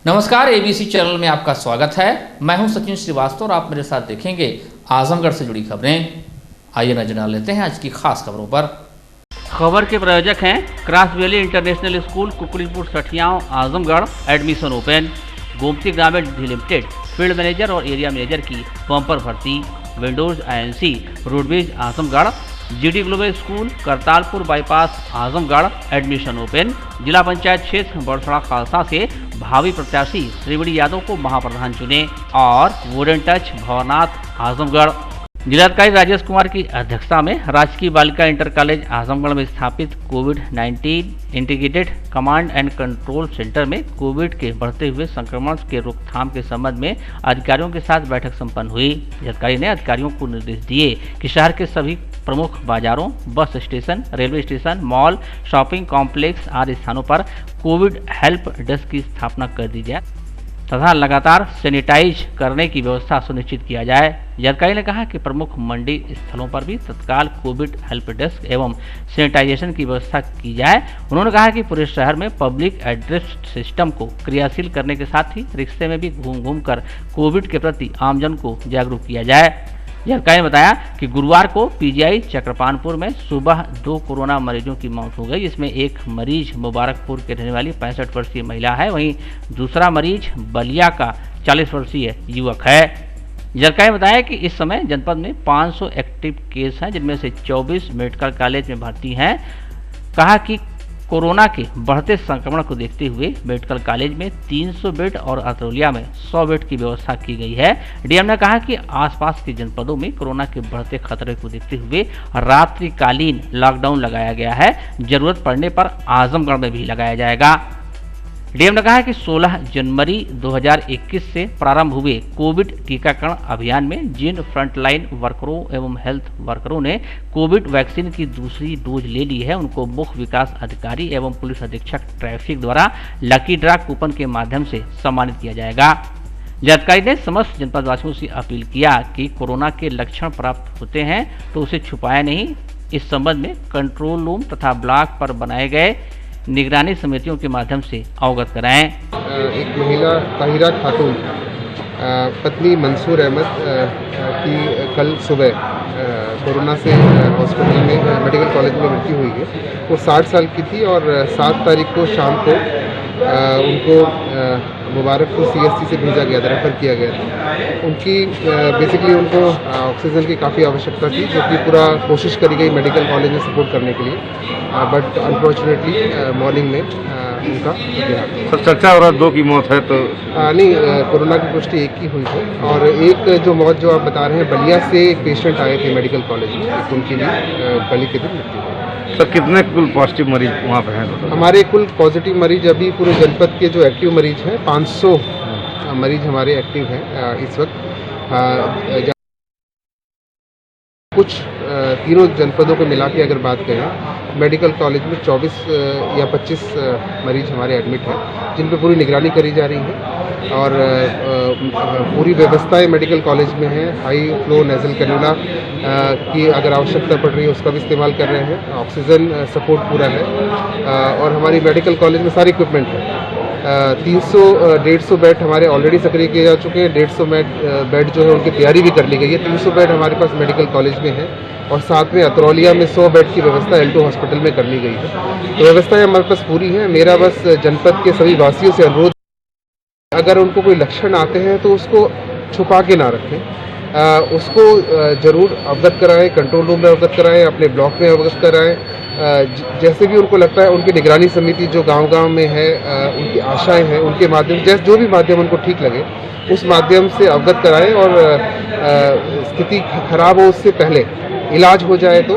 नमस्कार, ABC channel में आपका स्वागत है। मैं हूं सचिन श्रीवास्तव और आप मेरे साथ देखेंगे आजमगढ़ से जुड़ी खबरें। आइए नजर डाल लेते हैं आज की खास खबरों पर। खबर के प्रायोजक हैं Cross Valley International School, Kukdipur, Sathiyaon, Azamgarh. Admission open. Gomti Gramin limited field manager और एरिया मैनेजर की फॉर्म पर भर्ती। Windows INC roadways Azamgarh. GD global school, Kartalpur bypass, Azamgarh. Admission open. जिला पंचायत क्षेत्र बड़सड़ा खालसा से भावी प्रत्याशी श्रीवड़ी यादव को महाप्रधान चुने। और वुडन टच भवनाथ, आजमगढ़। जिलाधिकारी राजेश कुमार की अध्यक्षता में राजकीय बालिका इंटर कॉलेज आजमगढ़ में स्थापित कोविड-19 integrated command and control centre में कोविड के बढ़ते हुए संक्रमण के रोकथाम के संबंध में अधिकारियों के साथ बैठक संपन्न हुई। जिलाधिकारी ने अधिकारियों को निर्देश दिए कि शहर के सभी प्रमुख बाजारों, bus station, railway station, mall, shopping complex आदि स्थानों पर कोविड हेल्प डेस्क की स्थापना कर दी जाए तथा लगातार सैनिटाइज करने की व्यवस्था सुनिश्चित किया जाए। जिलाधिकारी ने कहा कि प्रमुख मंडी स्थलों पर भी तत्काल कोविड हेल्प डेस्क एवं सैनिटाइजेशन की व्यवस्था की जाए। उन्होंने कहा कि पूरे शहर में पब्लिक एड्रेस सिस्टम को क्रियाशील करने के साथ ही रिक्शे में भी घूम कर कोविड के प्रति आमजन को जागरूक किया जाए। जिलाधिकारी ने बताया कि गुरुवार को PGI चक्रपानपुर में सुबह 2 कोरोना मरीजों की मौत हो गई। इसमें एक मरीज मुबारकपुर के रहने वाली 65 वर्षीय महिला है, वहीं दूसरा मरीज बलिया का 40 वर्षीय युवक है। जिलाधिकारी ने बताया कि इस समय जनपद में 500 एक्टिव केस हैं, जिनमें से 24 मेडिकल कॉलेज में भर्ती हैं। कहा कि कोरोना के बढ़ते संक्रमण को देखते हुए मेडिकल कॉलेज में 300 बेड और अतरौलिया में 100 बेड की व्यवस्था की गई है। DM ने कहा कि आसपास के जनपदों में कोरोना के बढ़ते खतरे को देखते हुए रात्रिकालीन लॉकडाउन लगाया गया है। जरूरत पड़ने पर आजमगढ़ में भी लगाया जाएगा। DM ने कहा कि 16 जनवरी 2021 से प्रारंभ हुए कोविड टीकाकरण अभियान में जिन फ्रंटलाइन वर्करों एवं हेल्थ वर्करों ने कोविड वैक्सीन की दूसरी डोज ले ली है, उनको मुख्य विकास अधिकारी एवं पुलिस अधीक्षक ट्रैफिक द्वारा लकी ड्रा कूपन के माध्यम से सम्मानित किया जाएगा। जिलाधिकारी ने समस्त जनपदवासियों से अपील किया कि कोरोना के लक्षण प्राप्त होते हैं तो उसे छुपाया नहीं। इस संबंध में कंट्रोल रूम तथा ब्लॉक पर बनाए गए निगरानी समितियों के माध्यम से अवगत कराएं। एक महिला ताहिरा खातून पत्नी मंसूर अहमद की कल सुबह कोरोना से हॉस्पिटल में मेडिकल कॉलेज में भर्ती हुई है। वो 60 साल की थी और 7 तारीख को शाम को उनको मुबारकपुर CSC से भेजा गया था, रेफर किया गया था। उनकी बेसिकली उनको ऑक्सीजन की काफ़ी आवश्यकता थी, जो कि पूरा कोशिश करी गई मेडिकल कॉलेज में सपोर्ट करने के लिए, बट अनफॉर्चुनेटली मॉर्निंग में उनका सर चर्चा हो रहा है 2 की मौत है तो नहीं, कोरोना की पुष्टि 1 की हुई है और एक जो मौत जो आप बता रहे हैं बलिया से एक पेशेंट आए थे मेडिकल कॉलेज में, उनकी भी कल के दिन मृत्यु हुई। सर कितने कुल पॉजिटिव मरीज वहाँ पे हैं? हमारे कुल पॉजिटिव मरीज अभी पूरे जनपद के जो एक्टिव मरीज हैं 500 मरीज हमारे एक्टिव हैं इस वक्त। कुछ तीनों जनपदों को मिला के अगर बात करें, मेडिकल कॉलेज में 24 या 25 मरीज हमारे एडमिट हैं, जिन पर पूरी निगरानी करी जा रही है और पूरी व्यवस्थाएं मेडिकल कॉलेज में है। हाई फ्लो नेजल कैनुला की अगर आवश्यकता पड़ रही है उसका भी इस्तेमाल कर रहे हैं। ऑक्सीजन सपोर्ट पूरा है और हमारी मेडिकल कॉलेज में सारी इक्विपमेंट है। 300-150 बेड हमारे ऑलरेडी सक्रिय किए जा चुके हैं। 150 बेड जो है उनकी तैयारी भी कर ली गई है। 300 बेड हमारे पास मेडिकल कॉलेज में है और साथ में अतरौलिया में 100 बेड की व्यवस्था L2 हॉस्पिटल में कर ली गई है। तो व्यवस्थाएं हमारे पास पूरी हैं। मेरा बस जनपद के सभी वासियों से अनुरोध, अगर उनको कोई लक्षण आते हैं तो उसको छुपा के ना रखें, उसको ज़रूर अवगत कराएं, कंट्रोल रूम में अवगत कराएं, अपने ब्लॉक में अवगत कराएं। जैसे भी उनको लगता है, उनकी निगरानी समिति जो गांव-गांव में है, उनकी आशाएं हैं, उनके माध्यम जैसे जो भी माध्यम उनको ठीक लगे उस माध्यम से अवगत कराएं और स्थिति खराब हो उससे पहले इलाज हो जाए तो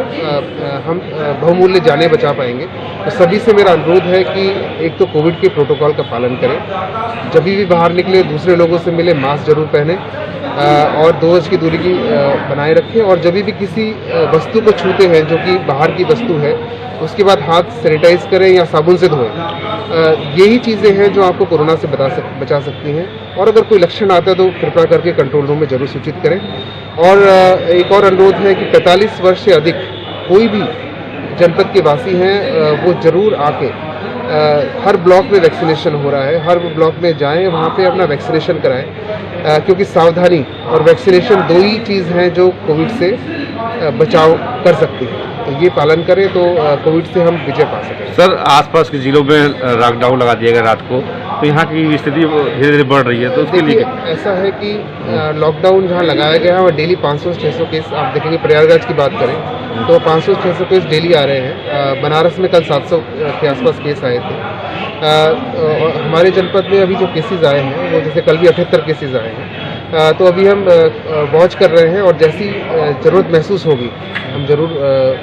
हम बहुमूल्य जानें बचा पाएंगे। तो सभी से मेरा अनुरोध है कि एक तो कोविड के प्रोटोकॉल का पालन करें, जब भी बाहर निकले दूसरे लोगों से मिले मास्क जरूर पहने और 2 गज की दूरी की बनाए रखें और जब भी किसी वस्तु को छूते हैं जो कि बाहर की वस्तु है उसके बाद हाथ सैनिटाइज करें या साबुन से धोएं। यही चीज़ें हैं जो आपको कोरोना से बचा सकती हैं और अगर कोई लक्षण आता है तो कृपया करके कंट्रोल रूम में जरूर सूचित करें। और एक और अनुरोध है कि 45 वर्ष से अधिक कोई भी जनपद के वासी हैं वो जरूर आके हर ब्लॉक में वैक्सीनेशन हो रहा है। हर ब्लॉक में जाएं, वहाँ पे अपना वैक्सीनेशन कराएं, क्योंकि सावधानी और वैक्सीनेशन दो ही चीज़ हैं जो कोविड से बचाव कर सकती है। तो ये पालन करें तो कोविड से हम विजय पा सकें। सर, आसपास के जिलों में लॉकडाउन लगा दिया गया रात को, तो यहाँ की स्थिति धीरे धीरे बढ़ रही है, तो उसके लिए ऐसा है कि लॉकडाउन जहाँ लगाया गया है और डेली 500-600 केस आप देखेंगे। प्रयागराज की बात करें तो 500-600 केस डेली आ रहे हैं। बनारस में कल 700 के आसपास केस आए थे। हमारे जनपद में अभी जो केसेस आए हैं वो जैसे कल भी 78 केसेस आए हैं। तो अभी हम वॉच कर रहे हैं और जैसी ज़रूरत महसूस होगी हम ज़रूर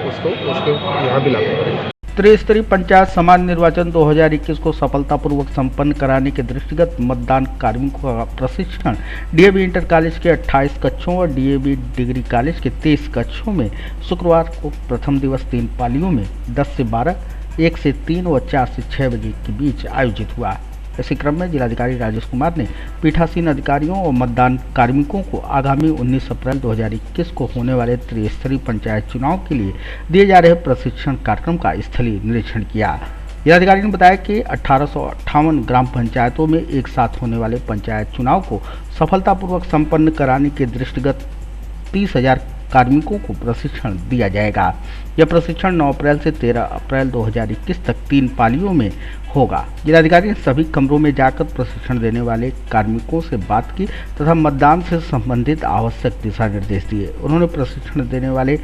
उसके यहाँ भी लागू करेंगे। त्रिस्तरीय पंचायत समाज निर्वाचन 2021 को सफलतापूर्वक संपन्न कराने के दृष्टिगत मतदान कार्मिकों का प्रशिक्षण डीएवी इंटर कॉलेज के 28 कक्षों और डीएवी डिग्री कॉलेज के 23 कक्षों में शुक्रवार को प्रथम दिवस 3 पालियों में 10 से 12, 1 से 3 व 4 से 6 बजे के बीच आयोजित हुआ। इसी क्रम में जिलाधिकारी राजेश कुमार ने पीठासीन अधिकारियों और मतदान कार्मिकों को आगामी 19 अप्रैल 2021 को होने वाले त्रिस्तरीय पंचायत चुनाव के लिए दिए जा रहे प्रशिक्षण कार्यक्रम का स्थलीय निरीक्षण किया। जिलाधिकारी ने बताया कि 1858 ग्राम पंचायतों में एक साथ होने वाले पंचायत चुनाव को सफलतापूर्वक संपन्न कराने के दृष्टिगत 30,000 कार्मिकों को प्रशिक्षण दिया जाएगा। यह प्रशिक्षण 9 अप्रैल से 13 अप्रैल 2021 तक 3 पालियों में होगा। जिलाधिकारी ने सभी कमरों में जाकर प्रशिक्षण देने वाले कार्मिकों से बात की तथा मतदान से संबंधित आवश्यक दिशा निर्देश दिए। उन्होंने प्रशिक्षण देने वाले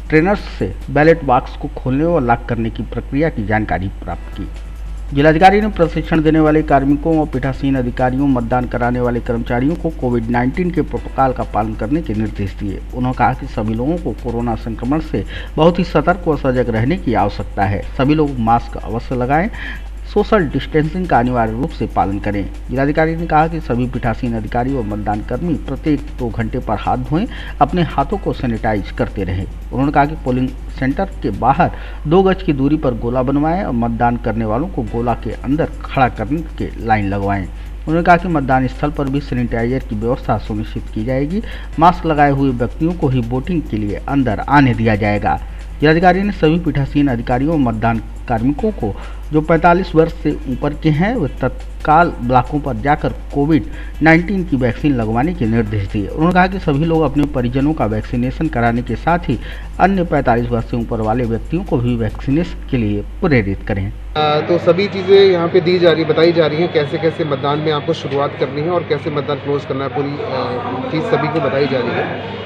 ट्रेनर्स से बैलेट बॉक्स को खोलने और लॉक करने की प्रक्रिया की जानकारी प्राप्त की। जिलाधिकारी ने प्रशिक्षण देने वाले कार्मिकों और पीठासीन अधिकारियों, मतदान कराने वाले कर्मचारियों को कोविड-19 के प्रोटोकॉल का पालन करने के निर्देश दिए। उन्होंने कहा कि सभी लोगों को कोरोना संक्रमण से बहुत ही सतर्क और सजग रहने की आवश्यकता है। सभी लोग मास्क अवश्य लगाएं, सोशल डिस्टेंसिंग का अनिवार्य रूप से पालन करें। जिलाधिकारी ने कहा कि सभी पीठासीन अधिकारी और मतदान कर्मी प्रत्येक 2 घंटे पर हाथ धोएं, अपने हाथों को सैनिटाइज करते रहें। उन्होंने कहा कि पोलिंग सेंटर के बाहर 2 गज की दूरी पर गोला बनवाएं और मतदान करने वालों को गोला के अंदर खड़ा करने के लाइन लगवाएं। उन्होंने कहा कि मतदान स्थल पर भी सैनिटाइजर की व्यवस्था सुनिश्चित की जाएगी। मास्क लगाए हुए व्यक्तियों को ही वोटिंग के लिए अंदर आने दिया जाएगा। जिलाधिकारी ने सभी पीठासीन अधिकारियों और मतदान कार्मिकों को जो 45 वर्ष से ऊपर के हैं वे तत्काल ब्लॉकों पर जाकर कोविड-19 की वैक्सीन लगवाने के निर्देश दिए। उन्होंने कहा कि सभी लोग अपने परिजनों का वैक्सीनेशन कराने के साथ ही अन्य 45 वर्ष से ऊपर वाले व्यक्तियों को भी वैक्सीनेशन के लिए प्रेरित करें। तो सभी चीज़ें यहाँ पे बताई जा रही हैं, कैसे कैसे मतदान में आपको शुरुआत करनी है और कैसे मतदान क्लोज करना है, पूरी चीज़ सभी को बताई जा रही है।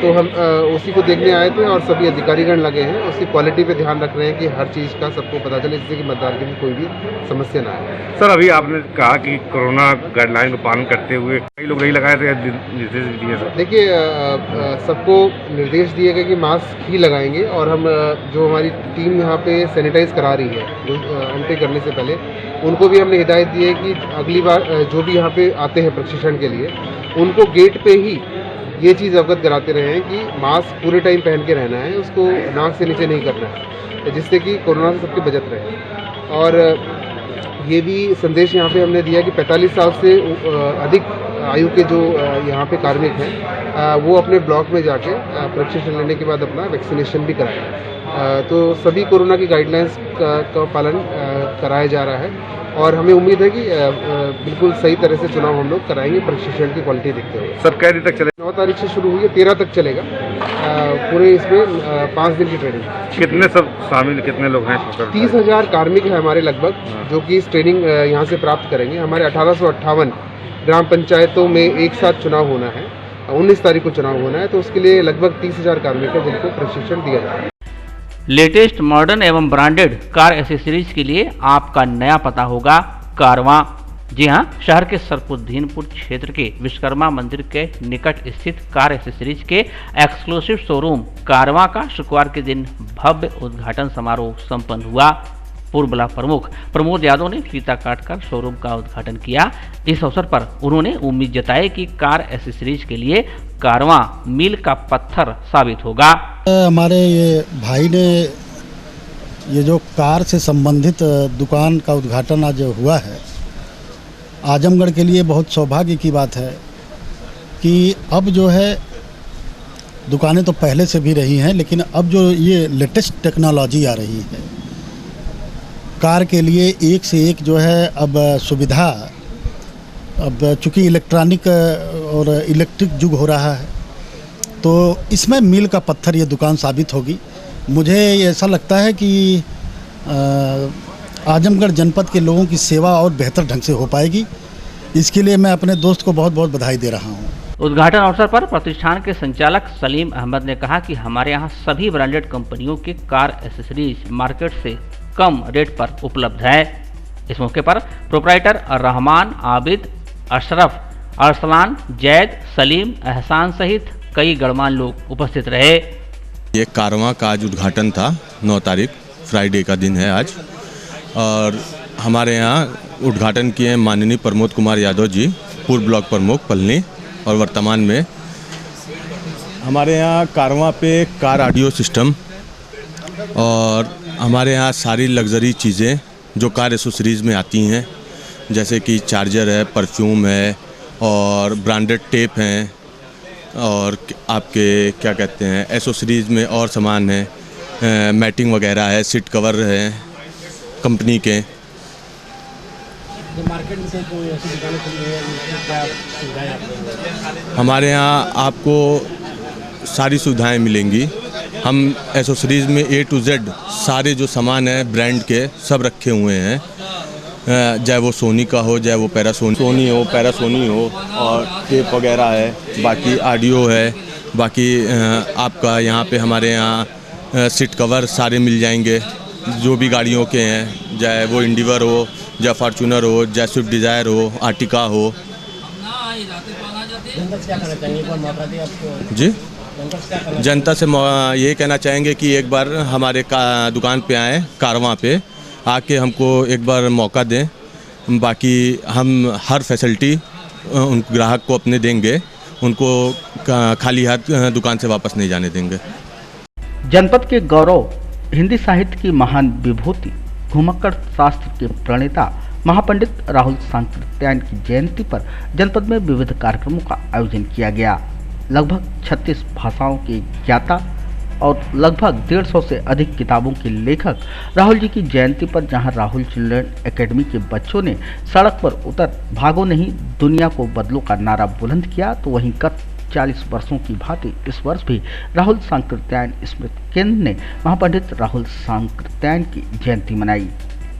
तो हम उसी को देखने आए थे और सभी अधिकारीगण लगे हैं, उसकी क्वालिटी पे ध्यान रख रहे हैं कि हर चीज़ का सबको पता चले, जिससे कि मतदान के लिए कोई भी समस्या ना आए। सर, अभी आपने कहा कि कोरोना गाइडलाइन का पालन करते हुए कई लोग नहीं लगाए थे, निर्देश दिए सर। देखिए, सबको निर्देश दिए गए कि मास्क ही लगाएंगे और हम जो हमारी टीम यहाँ पे सैनिटाइज करा रही है जो एंट्री करने से पहले, उनको भी हमने हिदायत दी है कि अगली बार जो भी यहाँ पे आते हैं प्रशिक्षण के लिए उनको गेट पे ही ये चीज़ अवगत कराते रहे हैं कि मास्क पूरे टाइम पहन के रहना है, उसको नाक से नीचे नहीं करना है, जिससे कि कोरोना से सबकी बचत रहे। और ये भी संदेश यहाँ पे हमने दिया कि 45 साल से अधिक आयु के जो यहाँ पे कार्मिक हैं वो अपने ब्लॉक में जाके प्रशिक्षण लेने के बाद अपना वैक्सीनेशन भी कराएं। तो सभी कोरोना की गाइडलाइंस का पालन कराया जा रहा है और हमें उम्मीद है कि बिल्कुल सही तरह से चुनाव हम लोग कराएंगे प्रशिक्षण की क्वालिटी देखते हुए। सर, कै दिन तक चलेगा? 9 तारीख से शुरू हुई है, 13 तक चलेगा। पूरे इसमें 5 दिन की ट्रेनिंग। कितने सब शामिल, कितने लोग हैं? 30,000 कार्मिक हैं हमारे लगभग, जो कि इस ट्रेनिंग यहाँ से प्राप्त करेंगे। हमारे 1858 ग्राम पंचायतों में एक साथ चुनाव होना है, 19 तारीख को चुनाव होना है, तो उसके लिए लगभग 30,000 कार्मिक हैं जिनको प्रशिक्षण दिया जाएगा। लेटेस्ट मॉडर्न एवं ब्रांडेड कार एसेसरीज के लिए आपका नया पता होगा कारवां। जी हां, शहर के सरपुद्दीनपुर क्षेत्र के विश्वकर्मा मंदिर के निकट स्थित कार एसेसरीज के एक्सक्लूसिव शोरूम कारवां का शुक्रवार के दिन भव्य उद्घाटन समारोह संपन्न हुआ। पूर्व ब्लॉक प्रमुख प्रमोद यादव ने फीता काटकर शोरूम का उद्घाटन किया। इस अवसर पर उन्होंने उम्मीद जताई कि कार एसेसरीज के लिए कारवां मील का पत्थर साबित होगा। हमारे ये भाई ने ये जो कार से संबंधित दुकान का उद्घाटन आज हुआ है, आजमगढ़ के लिए बहुत सौभाग्य की बात है कि अब जो है दुकानें तो पहले से भी रही हैं, लेकिन अब जो ये लेटेस्ट टेक्नोलॉजी आ रही है कार के लिए एक से एक जो है अब सुविधा, अब चूँकि इलेक्ट्रॉनिक और इलेक्ट्रिक युग हो रहा है तो इसमें मील का पत्थर ये दुकान साबित होगी। मुझे ऐसा लगता है कि आजमगढ़ जनपद के लोगों की सेवा और बेहतर ढंग से हो पाएगी। इसके लिए मैं अपने दोस्त को बहुत बहुत बधाई दे रहा हूँ। उद्घाटन अवसर पर प्रतिष्ठान के संचालक सलीम अहमद ने कहा कि हमारे यहाँ सभी ब्रांडेड कंपनियों के कार एसेसरीज मार्केट से कम रेट पर उपलब्ध है। इस मौके पर प्रोप्राइटर रहमान, आबिद, अशरफ, अरसलान, जैद, सलीम, एहसान सहित कई गणमान्य लोग उपस्थित रहे। ये कारवां का आज उद्घाटन था, 9 तारीख फ्राइडे का दिन है आज, और हमारे यहाँ उद्घाटन किए माननीय प्रमोद कुमार यादव जी, पूर्व ब्लॉक प्रमुख पलनी, और वर्तमान में हमारे यहाँ कारवां पे कार ऑडियो सिस्टम और हमारे यहाँ सारी लग्जरी चीज़ें जो कार एसेसरीज़ में आती हैं, जैसे कि चार्जर है, परफ्यूम है और ब्रांडेड टेप हैं, और आपके क्या कहते हैं एसेसरीज़ में और सामान है, मैटिंग वगैरह है, सीट कवर है कंपनी के। मार्केट में कोई ऐसी दुकानें खुल रही है, क्या सुविधाएं आपको? हमारे यहाँ आपको सारी सुविधाएं मिलेंगी। हम एसेसरीज़ में A to Z सारे जो सामान है ब्रांड के सब रखे हुए हैं, चाहे वो सोनी का हो, चाहे वो पैरासोनी हो, और टेप वगैरह है, बाकी ऑडियो है, बाकी आपका यहाँ पे हमारे यहाँ सीट कवर सारे मिल जाएंगे जो भी गाड़ियों के हैं, चाहे वो इंडिवर हो, चाहे फॉर्चूनर हो, चाहे स्विफ्ट डिज़ायर हो, आर्टिका हो। जी, जनता से ये कहना चाहेंगे कि एक बार हमारे दुकान पे आएँ, कारवां पे आके हमको एक बार मौका दें। बाकी हम हर फैसिलिटी उन ग्राहक को अपने देंगे, उनको खाली हाथ दुकान से वापस नहीं जाने देंगे। जनपद के गौरव, हिंदी साहित्य की महान विभूति, घुमक्कड़ शास्त्र के प्रणेता महापंडित राहुल सांकृत्यायन की जयंती पर जनपद में विविध कार्यक्रमों का आयोजन किया गया। लगभग 36 भाषाओं के ज्ञाता और लगभग 150 से अधिक किताबों के लेखक राहुल जी की जयंती पर जहां राहुल चिल्ड्रन एकेडमी के बच्चों ने सड़क पर उतर भागो नहीं दुनिया को बदलो का नारा बुलंद किया, तो वहीं गत 40 वर्षों की भांति इस वर्ष भी राहुल सांकृत्यायन स्मृति केंद्र ने महापंडित राहुल सांकृत्यायन की जयंती मनाई।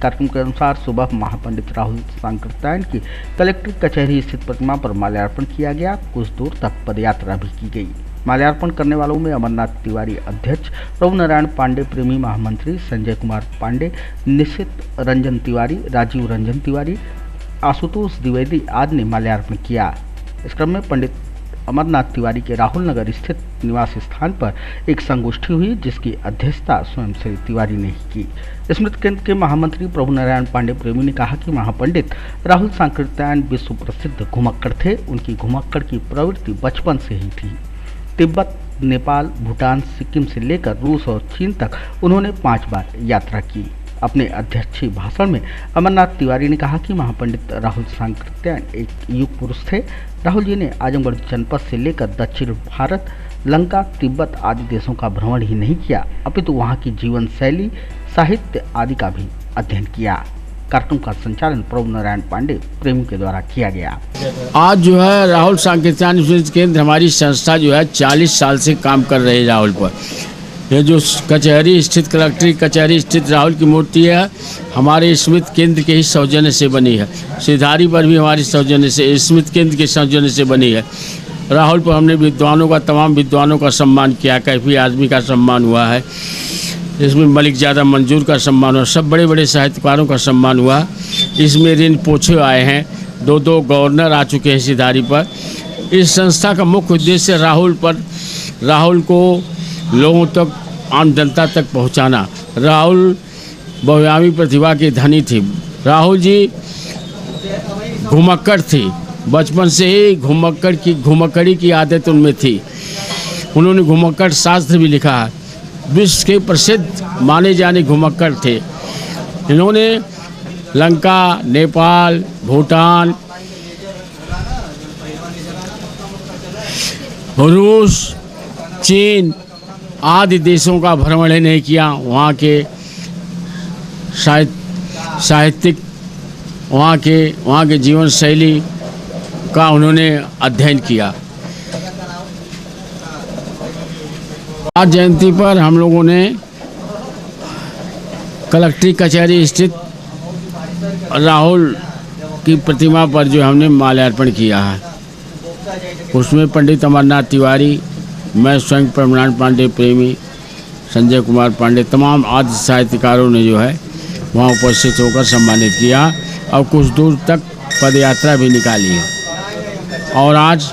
कार्यक्रम के अनुसार सुबह महापंडित राहुल सांकृत्यायन की कलेक्टर कचहरी स्थित प्रतिमा पर माल्यार्पण किया गया। कुछ दूर तक पदयात्रा भी की गई। माल्यार्पण करने वालों में अमरनाथ तिवारी अध्यक्ष, प्रभु नारायण पांडे प्रेमी महामंत्री, संजय कुमार पांडे, निशित रंजन तिवारी, राजीव रंजन तिवारी, आशुतोष द्विवेदी आदि ने माल्यार्पण किया। इस क्रम में पंडित अमरनाथ तिवारी के राहुल नगर स्थित निवास स्थान पर एक संगोष्ठी हुई, जिसकी अध्यक्षता स्वयं श्री तिवारी ने की। स्मृति केंद्र के महामंत्री प्रभु नारायण पांडे प्रेमी ने कहा कि महापंडित राहुल सांकृत्यायन विश्व प्रसिद्ध घुमक्कड़ थे। उनकी घुमक्कड़ की प्रवृत्ति बचपन से ही थी। तिब्बत, नेपाल, भूटान, सिक्किम से लेकर रूस और चीन तक उन्होंने 5 बार यात्रा की। अपने अध्यक्षीय भाषण में अमरनाथ तिवारी ने कहा कि महापंडित राहुल सांकृत्यायन एक युग पुरुष थे। राहुल जी ने आजमगढ़ जनपद से लेकर दक्षिण भारत, लंका, तिब्बत आदि देशों का भ्रमण ही नहीं किया, अपितु वहां की जीवन शैली, साहित्य आदि का भी अध्ययन किया। कार्यक्रम का संचालन प्रभु नारायण पांडे प्रेमी के द्वारा किया गया। आज जो है राहुल सांकृत्यायन स्मृति केंद्र हमारी संस्था जो है 40 साल से काम कर रही है राहुल पर। ये जो कचहरी स्थित कलेक्ट्री कचहरी स्थित राहुल की मूर्ति है, हमारे स्मृति केंद्र के ही सौजन्य से बनी है। सिधारी पर भी हमारी सौजन्य से, स्मृति केंद्र के सौजन्य से बनी है। राहुल पर हमने विद्वानों का, तमाम विद्वानों का सम्मान किया। कैफी आजमी का सम्मान हुआ है, इसमें मलिक ज़्यादा मंजूर का सम्मान हुआ, सब बड़े बड़े साहित्यकारों का सम्मान हुआ। इसमें ऋण पोछे आए हैं, 2 गवर्नर आ चुके हैं सिधारी पर। इस संस्था का मुख्य उद्देश्य राहुल को लोगों तक, आम जनता तक पहुंचाना। राहुल बहुआयामी प्रतिभा के धनी थे। राहुल जी घुमक्कड़ थी, बचपन से ही घुमक्कड़ी की आदत उनमें थी। उन्होंने घुमक्कड़ शास्त्र भी लिखा है। विश्व के प्रसिद्ध माने जाने घुमक्कड़ थे। इन्होंने लंका, नेपाल, भूटान, रूस, चीन आदि देशों का भ्रमण नहीं किया। वहाँ के शायद साहित्यिक वहाँ के जीवन शैली का उन्होंने अध्ययन किया। आज जयंती पर हम लोगों ने कलेक्ट्री कचहरी स्थित राहुल की प्रतिमा पर जो हमने माल्यार्पण किया है, उसमें पंडित अमरनाथ तिवारी, मैं स्वयं परमानंद पांडे प्रेमी, संजय कुमार पांडे, तमाम आदि साहित्यकारों ने जो है वहाँ उपस्थित होकर सम्मानित किया और कुछ दूर तक पदयात्रा भी निकाली है। और आज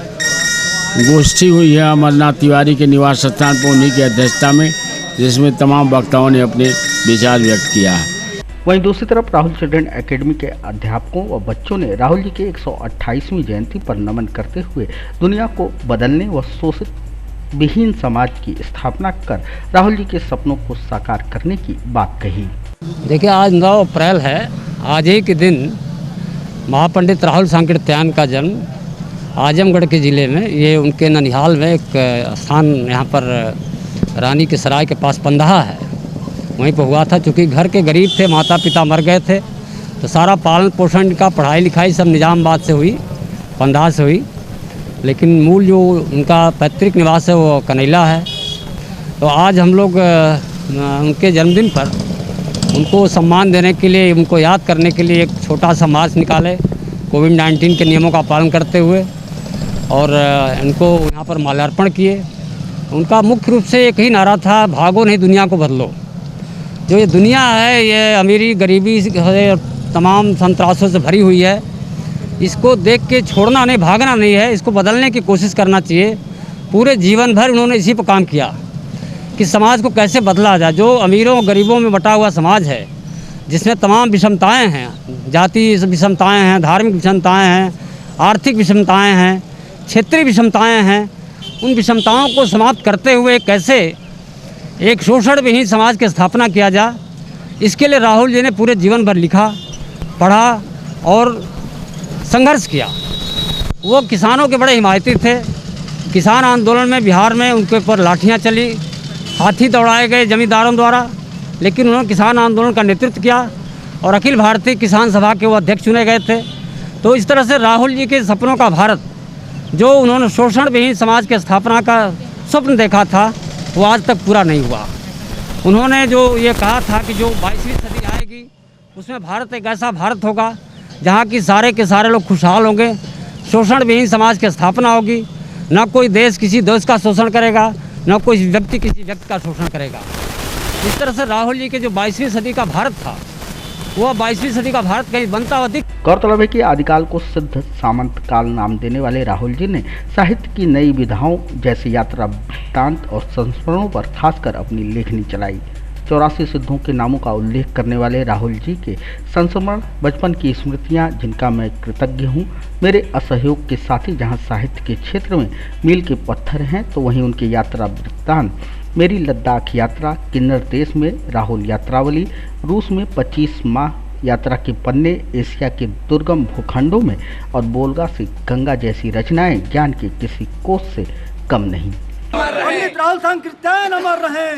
गोष्ठी हुई है अमरनाथ तिवारी के निवास स्थान पर उन्हीं की अध्यक्षता में, जिसमें तमाम वक्ताओं ने अपने विचार व्यक्त किया है। वहीं दूसरी तरफ राहुल चिल्ड्रन एकेडमी के अध्यापकों व बच्चों ने राहुल जी के 128वीं जयंती पर नमन करते हुए दुनिया को बदलने व शोषित विहीन समाज की स्थापना कर राहुल जी के सपनों को साकार करने की बात कही। देखिए, आज 9 अप्रैल है। आज ही के दिन महापंडित राहुल सांकीर्त्यायन का जन्म आजमगढ़ के ज़िले में, ये उनके ननिहाल में एक स्थान यहाँ पर रानी के सराय के पास पंदहा है, वहीं पर हुआ था। चूँकि घर के गरीब थे, माता पिता मर गए थे, तो सारा पालन पोषण का पढ़ाई लिखाई सब निजामाबाद से हुई, पंदहा से हुई। लेकिन मूल जो उनका पैतृक निवास है वो कनैला है। तो आज हम लोग उनके जन्मदिन पर उनको सम्मान देने के लिए, उनको याद करने के लिए एक छोटा सा मार्च निकाले कोविड-19 के नियमों का पालन करते हुए, और इनको यहाँ पर माल्यार्पण किए। उनका मुख्य रूप से एक ही नारा था, भागो नहीं दुनिया को बदलो। जो ये दुनिया है, ये अमीरी गरीबी तमाम संतरासों से भरी हुई है, इसको देख के छोड़ना नहीं, भागना नहीं है, इसको बदलने की कोशिश करना चाहिए। पूरे जीवन भर उन्होंने इसी पर काम किया कि समाज को कैसे बदला जाए। जो अमीरों गरीबों में बटा हुआ समाज है, जिसमें तमाम विषमताएं हैं, जाति विषमताएं हैं, धार्मिक विषमताएं हैं, आर्थिक विषमताएं हैं, क्षेत्रीय विषमताएं हैं, उन विषमताओं को समाप्त करते हुए कैसे एक शोषण विहीन समाज की स्थापना किया जाए, इसके लिए राहुल जी ने पूरे जीवन भर लिखा, पढ़ा और संघर्ष किया। वो किसानों के बड़े हिमायती थे। किसान आंदोलन में बिहार में उनके ऊपर लाठियाँ चली, हाथी दौड़ाए गए जमींदारों द्वारा, लेकिन उन्होंने किसान आंदोलन का नेतृत्व किया और अखिल भारतीय किसान सभा के वो अध्यक्ष चुने गए थे। तो इस तरह से राहुल जी के सपनों का भारत, जो उन्होंने शोषण विहीन समाज की स्थापना का स्वप्न देखा था, वो आज तक पूरा नहीं हुआ। उन्होंने जो ये कहा था कि जो 22वीं सदी आएगी उसमें भारत एक ऐसा भारत होगा जहाँ की सारे के सारे लोग खुशहाल होंगे, शोषण विहीन समाज की स्थापना होगी, न कोई देश किसी देश का शोषण करेगा, न कोई व्यक्ति किसी व्यक्ति का शोषण करेगा। इस तरह से राहुल जी के जो 22वीं सदी का भारत था, वो 22वीं सदी का भारत कहीं बनता हुआ दिख। गौरतलब है कि आदिकाल को सिद्ध सामंत काल नाम देने वाले राहुल जी ने साहित्य की नई विधाओं जैसे यात्रा वृत्तांत और संस्मरणों पर खासकर अपनी लेखनी चलाई। 84 सिद्धों के नामों का उल्लेख करने वाले राहुल जी के संस्मरण बचपन की स्मृतियां, जिनका मैं कृतज्ञ हूं, मेरे असहयोग के साथी जहां साहित्य के क्षेत्र में मील के पत्थर हैं, तो वहीं उनके यात्रा वृत्तांत, मेरी लद्दाख यात्रा, किन्नर देश में राहुल यात्रावली, रूस में 25 माह यात्रा के पन्ने, एशिया के दुर्गम भूखंडों में और बोलगा से गंगा जैसी रचनाएं ज्ञान के किसी कोष से कम नहीं। पंडित राहुल सांकीर्त्यायन अमर रहे,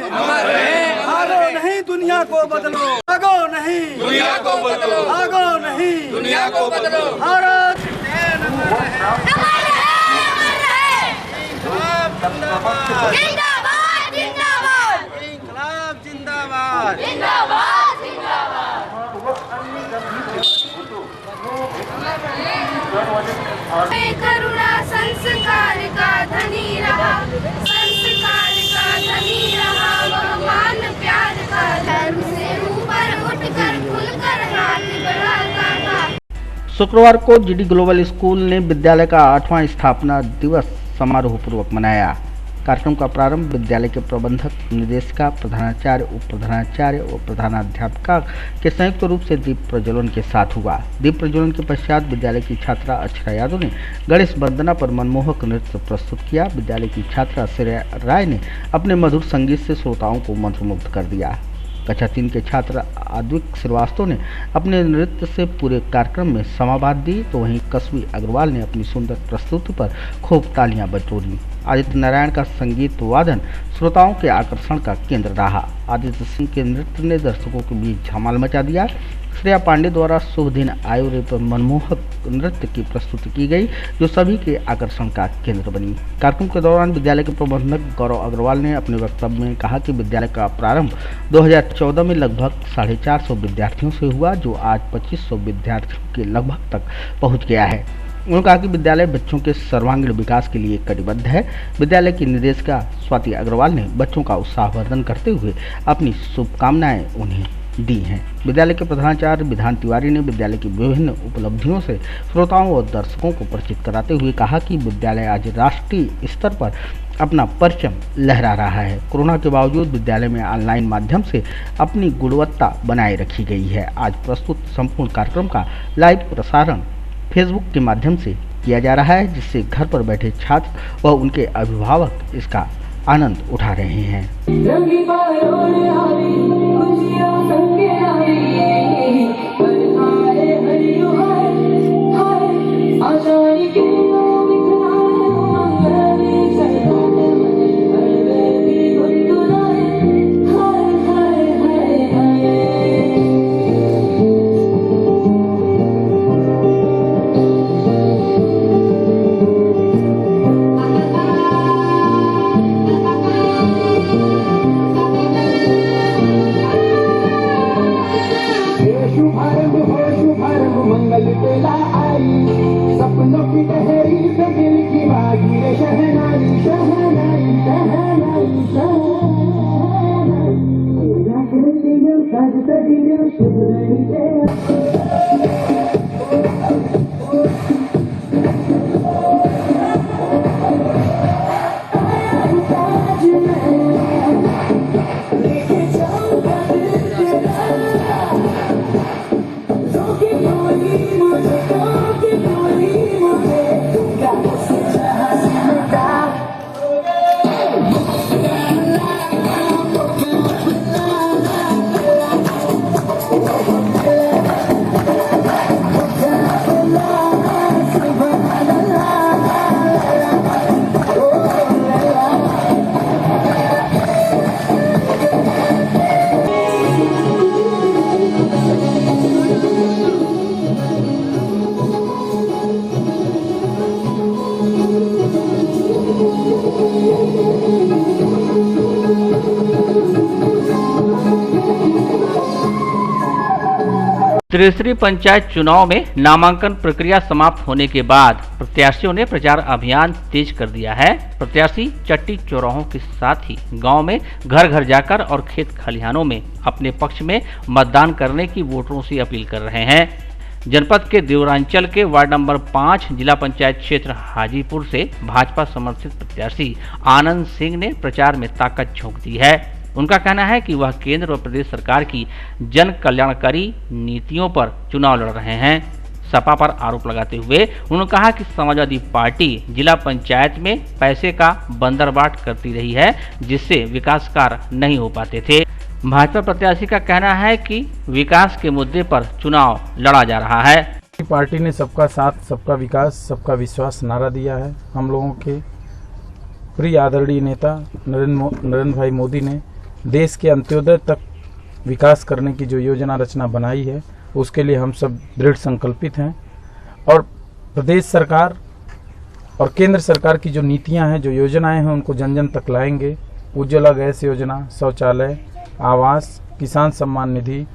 भागो नहीं दुनिया को बदलो, भागो नहीं दुनिया को बदलो, भागो नहीं दुनिया को बदलो, भारत जिंदाबाद जिंदाबाद जिंदाबाद जिंदाबाद जिंदाबाद करुणा संस्कार का धनी रहा, संस्कार का धनी रहा, वह मान प्यार का धर्म से ऊपर उठकर खुलकर हाथ बढ़ाता था। शुक्रवार को जीडी ग्लोबल स्कूल ने विद्यालय का 8वां स्थापना दिवस समारोह पूर्वक मनाया। कार्यक्रम का प्रारंभ विद्यालय के प्रबंधक, निदेशिका, प्रधानाचार्य, उप प्रधानाचार्य और प्रधानाध्यापिका के संयुक्त रूप से दीप प्रज्वलन के साथ हुआ। दीप प्रज्वलन के पश्चात विद्यालय की छात्रा अक्षरा यादव ने गणेश वंदना पर मनमोहक नृत्य प्रस्तुत किया। विद्यालय की छात्रा श्रेया राय ने अपने मधुर संगीत से श्रोताओं को मंत्रमुग्ध कर दिया। कक्षा 3 के छात्र अद्विक श्रीवास्तव ने अपने नृत्य से पूरे कार्यक्रम में समाबाद दी, तो वहीं कस्बी अग्रवाल ने अपनी सुंदर प्रस्तुति पर खूब तालियां बटोरी। आदित्य नारायण का संगीत वादन श्रोताओं के आकर्षण का केंद्र रहा। आदित्य सिंह के नृत्य ने दर्शकों के बीच धमाल मचा दिया। श्रेया पांडे द्वारा शुभ दिन आयो रे पर मनमोहक नृत्य की प्रस्तुति की गई, जो सभी के आकर्षण का केंद्र बनी। कार्यक्रम के दौरान विद्यालय के प्रबंधक गौरव अग्रवाल ने अपने वक्तव्य में कहा कि विद्यालय का प्रारंभ 2014 में लगभग 450 विद्यार्थियों से हुआ, जो आज 2500 विद्यार्थियों के लगभग तक पहुंच गया है। उन्होंने कहा कि विद्यालय बच्चों के सर्वांगीण विकास के लिए कटिबद्ध है। विद्यालय की निदेशिका स्वाति अग्रवाल ने बच्चों का उत्साहवर्धन करते हुए अपनी शुभकामनाएं उन्हें दी हैं। विद्यालय के प्रधानाचार्य विधान तिवारी ने विद्यालय की विभिन्न उपलब्धियों से श्रोताओं और दर्शकों को परिचित कराते हुए कहा कि विद्यालय आज राष्ट्रीय स्तर पर अपना परचम लहरा रहा है। कोरोना के बावजूद विद्यालय में ऑनलाइन माध्यम से अपनी गुणवत्ता बनाए रखी गई है। आज प्रस्तुत संपूर्ण कार्यक्रम का लाइव प्रसारण फेसबुक के माध्यम से किया जा रहा है, जिससे घर पर बैठे छात्र व उनके अभिभावक इसका आनंद उठा रहे हैं। सपनों की टहरी पे दिल की बागी रे शहनाई शहनाई शहनाई त्रिस्तरीय पंचायत चुनाव में नामांकन प्रक्रिया समाप्त होने के बाद प्रत्याशियों ने प्रचार अभियान तेज कर दिया है। प्रत्याशी चट्टी चौराहों के साथ ही गांव में घर घर जाकर और खेत खलिहानों में अपने पक्ष में मतदान करने की वोटरों से अपील कर रहे हैं। जनपद के देवरांचल के वार्ड नंबर 5 जिला पंचायत क्षेत्र हाजीपुर से भाजपा समर्थित प्रत्याशी आनंद सिंह ने प्रचार में ताकत झोंक दी है। उनका कहना है कि वह केंद्र और प्रदेश सरकार की जन कल्याणकारी नीतियों पर चुनाव लड़ रहे हैं। सपा पर आरोप लगाते हुए उन्होंने कहा कि समाजवादी पार्टी जिला पंचायत में पैसे का बंदरबाट करती रही है, जिससे विकास कार्य नहीं हो पाते थे। भाजपा प्रत्याशी का कहना है कि विकास के मुद्दे पर चुनाव लड़ा जा रहा है। पार्टी ने सबका साथ, सबका विकास, सबका विश्वास नारा दिया है। हम लोगों के प्रिय आदरणीय नेता नरेंद्र भाई मोदी ने देश के अंत्योदय तक विकास करने की जो योजना रचना बनाई है, उसके लिए हम सब दृढ़ संकल्पित हैं। और प्रदेश सरकार और केंद्र सरकार की जो नीतियां हैं, जो योजनाएं हैं, उनको जन जन तक लाएंगे। उज्ज्वला गैस योजना, शौचालय, आवास, किसान सम्मान निधि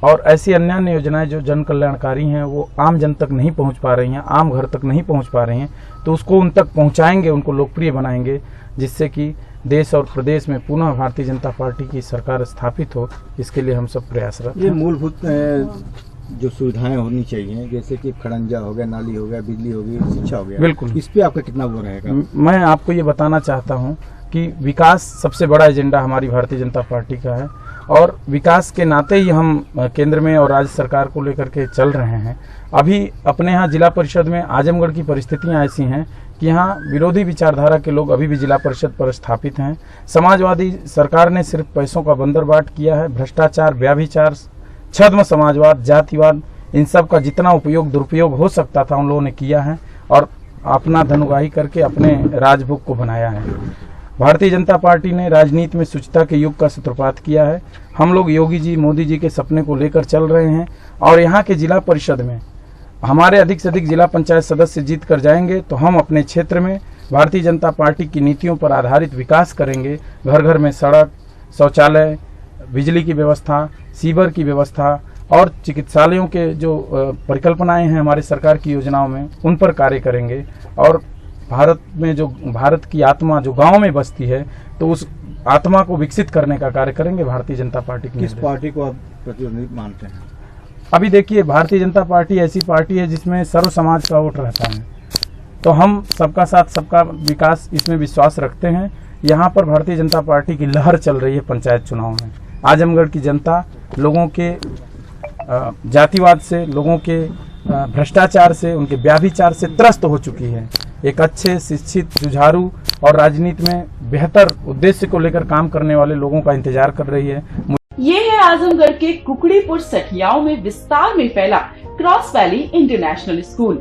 और ऐसी अन्य योजनाएं जो जन कल्याणकारी हैं, वो आम जन तक नहीं पहुंच पा रही हैं, आम घर तक नहीं पहुंच पा रही हैं, तो उसको उन तक पहुंचाएंगे, उनको लोकप्रिय बनाएंगे, जिससे कि देश और प्रदेश में पुनः भारतीय जनता पार्टी की सरकार स्थापित हो। इसके लिए हम सब प्रयासरत हैं। ये मूलभूत जो सुविधाएं होनी चाहिए, जैसे कि खड़ंजा हो गया, नाली हो गया, बिजली हो गई, शिक्षा हो गया, बिल्कुल, इस पे आपका कितना वो रहेगा? मैं आपको ये बताना चाहता हूँ कि विकास सबसे बड़ा एजेंडा हमारी भारतीय जनता पार्टी का है और विकास के नाते ही हम केंद्र में और राज्य सरकार को लेकर के चल रहे हैं। अभी अपने यहाँ जिला परिषद में आजमगढ़ की परिस्थितियाँ ऐसी हैं कि यहाँ विरोधी विचारधारा के लोग अभी भी जिला परिषद पर स्थापित हैं। समाजवादी सरकार ने सिर्फ पैसों का बंदरबाट किया है। भ्रष्टाचार, व्याभिचार, छद्म समाजवाद, जातिवाद, इन सब का जितना उपयोग दुरुपयोग हो सकता था उन लोगों ने किया है और अपना धनुगाही करके अपने राजभोग को बनाया है। भारतीय जनता पार्टी ने राजनीति में शुचिता के युग का सूत्रपात किया है। हम लोग योगी जी, मोदी जी के सपने को लेकर चल रहे हैं और यहाँ के जिला परिषद में हमारे अधिक से अधिक जिला पंचायत सदस्य जीत कर जाएंगे तो हम अपने क्षेत्र में भारतीय जनता पार्टी की नीतियों पर आधारित विकास करेंगे। घर घर में सड़क, शौचालय, बिजली की व्यवस्था, सीवर की व्यवस्था और चिकित्सालयों के जो परिकल्पनाएं हैं हमारे सरकार की योजनाओं में, उन पर कार्य करेंगे। और भारत में जो भारत की आत्मा जो गांव में बसती है, तो उस आत्मा को विकसित करने का कार्य करेंगे भारतीय जनता पार्टी की। किस पार्टी को आप प्रतिनिधित्व मानते हैं? अभी देखिए, भारतीय जनता पार्टी ऐसी पार्टी है जिसमें सर्व समाज का वोट रहता है, तो हम सबका साथ सबका विकास इसमें विश्वास रखते हैं। यहाँ पर भारतीय जनता पार्टी की लहर चल रही है पंचायत चुनाव में। आजमगढ़ की जनता लोगों के जातिवाद से, लोगों के भ्रष्टाचार से, उनके व्याभिचार से त्रस्त हो चुकी है। एक अच्छे, शिक्षित, जुझारू और राजनीति में बेहतर उद्देश्य को लेकर काम करने वाले लोगों का इंतजार कर रही है। ये है आजमगढ़ के कुकड़ीपुर सठियाओं में विस्तार में फैला cross Valley International school.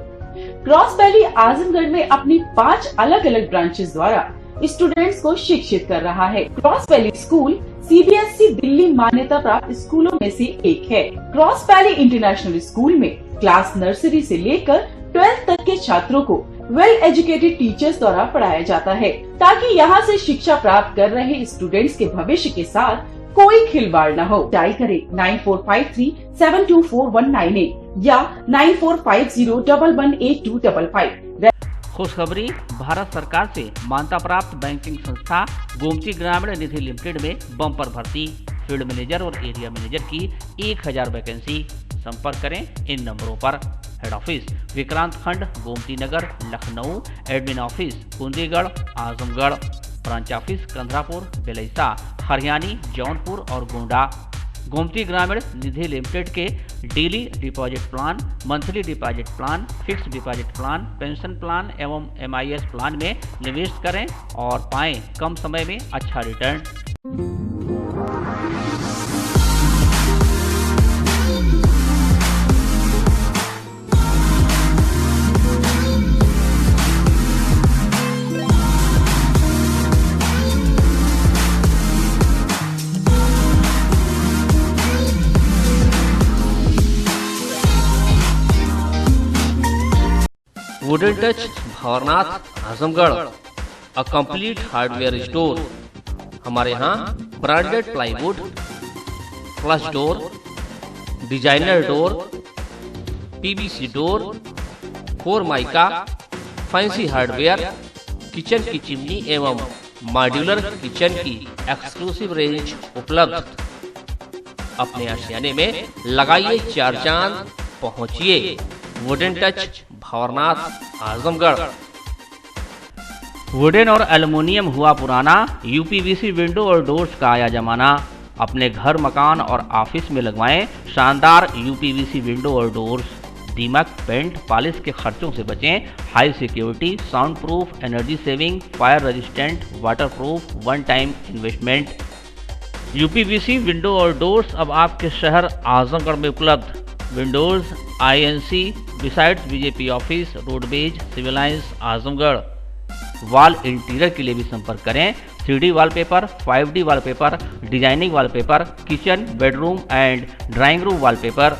Cross valley Azamgarh में अपनी 5 अलग अलग ब्रांचेस द्वारा स्टूडेंट्स को शिक्षित कर रहा है। Cross valley school CBSE Delhi मान्यता प्राप्त स्कूलों में से एक है। क्रॉस वैली इंटरनेशनल स्कूल में क्लास नर्सरी से लेकर 12th तक के छात्रों को वेल एजुकेटेड टीचर्स द्वारा पढ़ाया जाता है, ताकि यहाँ से शिक्षा प्राप्त कर रहे स्टूडेंट्स के भविष्य के साथ कोई खिलवाड़ न हो। डायल करें 9453724198 या 9450118255। खुशखबरी, भारत सरकार से मान्यता प्राप्त बैंकिंग संस्था गोमती ग्रामीण निधि लिमिटेड में बम्पर भर्ती, फील्ड मैनेजर और एरिया मैनेजर की 1000 वैकेंसी। संपर्क करें इन नंबरों पर। Head office Vikrant Khand, Gomti Nagar, Lucknow. Admin office Kundigarh, Azamgarh. Branch office Kandharapur, Belaisa, Hariyani, Jaunpur और गोंडा। गोमती ग्रामीण निधि लिमिटेड के daily deposit plan, monthly deposit plan, fix deposit plan, pension plan एवं MIS प्लान में निवेश करें और पाएं कम समय में अच्छा return. Wooden touch Bhanwarnath Azamgarh, a complete hardware store. हमारे यहाँ branded plywood, flush door, designer door, PVC door, 4 mica, fancy hardware, kitchen की चिमनी एवं मॉड्यूलर किचन की एक्सक्लूसिव रेंज उपलब्ध। अपने आशियाने में लगाइए 4 चांद, पहुँचिए wooden touch Bhanwarnath Azamgarh. Wooden और एल्युमिनियम हुआ पुराना, UPVC विंडो और डोर्स का आया जमाना। अपने घर, मकान और ऑफिस में लगवाएं शानदार UPVC विंडो और डोर्स। दीमक, पेंट, पॉलिश के खर्चों से बचें। High security, soundproof, energy saving, fire resistant, waterproof, 1 time investment. UPVC window और डोर्स अब आपके शहर आजमगढ़ में उपलब्ध। Windows INC besides BJP office, roadways, civil lines Azamgarh. Wall interior के लिए भी संपर्क करें। 3D wallpaper, 5D wallpaper, designing wallpaper, kitchen, bedroom and drawing room wallpaper.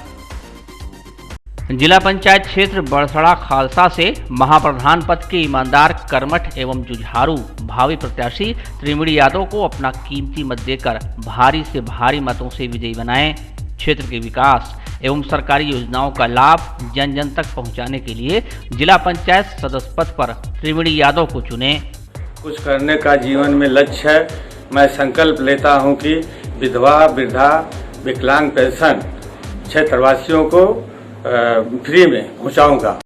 जिला पंचायत क्षेत्र बड़सड़ा खालसा से महाप्रधान पद के ईमानदार, कर्मठ एवं जुझारू भावी प्रत्याशी त्रिवेणी यादव को अपना कीमती मत देकर भारी से भारी मतों से विजयी बनाएं। क्षेत्र के विकास एवं सरकारी योजनाओं का लाभ जन जन तक पहुंचाने के लिए जिला पंचायत सदस्य पद पर त्रिवेणी यादव को चुनें। कुछ करने का जीवन में लक्ष्य है। मैं संकल्प लेता हूं कि विधवा, वृद्धा, विकलांग पेंशन क्षेत्रवासियों को फ्री में पहुंचाऊंगा।